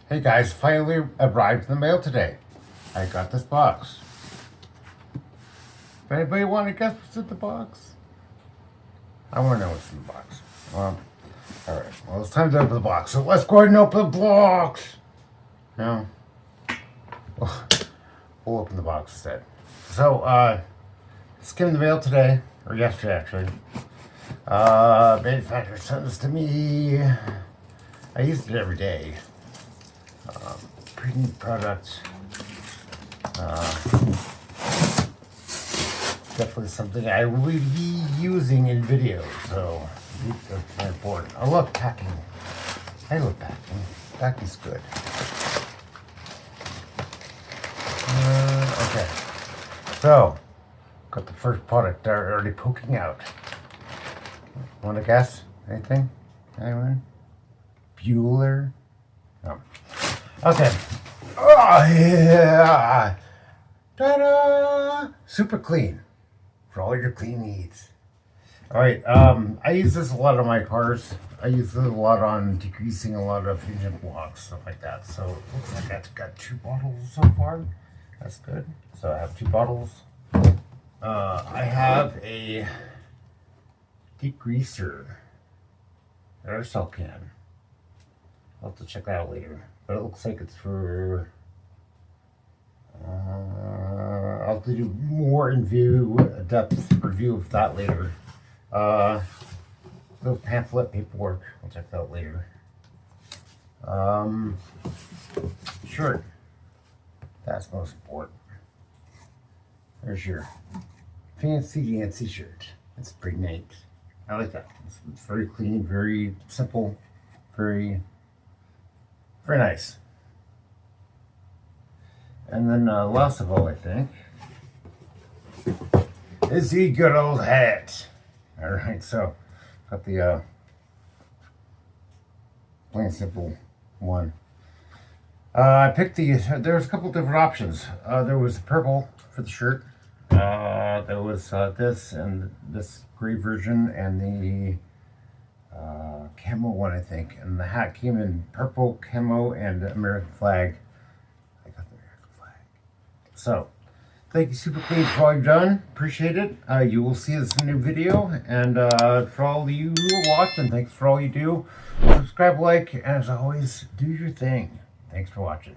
Hey guys, finally arrived in the mail today. I got this box. If anybody want to guess what's in the box? I want to know what's in the box. Alright. Well, it's time to open the box. So let's go ahead and open the box. No. We'll open the box instead. So, this came in the mail today, or yesterday actually. Manufacturer sent this to me. I use it every day. Pretty neat product. Definitely something I will be using in videos, so that's very important. I love packing. Packing's good. Okay. So, got the first product already poking out. Want to guess? Anything? Anyone? Bueller? No. Okay. Oh, yeah. Ta-da! Super clean. For all your clean needs. Alright, I use this a lot on my cars. I use it a lot on degreasing a lot of engine blocks, stuff like that. So it looks like I've got 2 bottles so far. That's good. So I have 2 bottles. I have a degreaser aerosol can. I'll have to check that out later. But it looks like it's for... I'll have to do more depth review of that later. Little pamphlet paperwork. I'll check that out later. Shirt. That's most important. There's your fancy Nancy shirt. It's pretty neat. I like that. It's very clean, very simple, very nice. And then last of all, I think, is the good old hat. Alright, so got the plain simple one. I picked there was a couple different options. There was purple for the shirt. There was this and this gray version and the camo one, I think. And the hat came in purple, camo, and American flag. I got the American flag. So, thank you, Super Clean, for all you've done. Appreciate it. You will see this in a new video. And for all you who are watching, thanks for all you do. Subscribe, like, and as always, do your thing. Thanks for watching.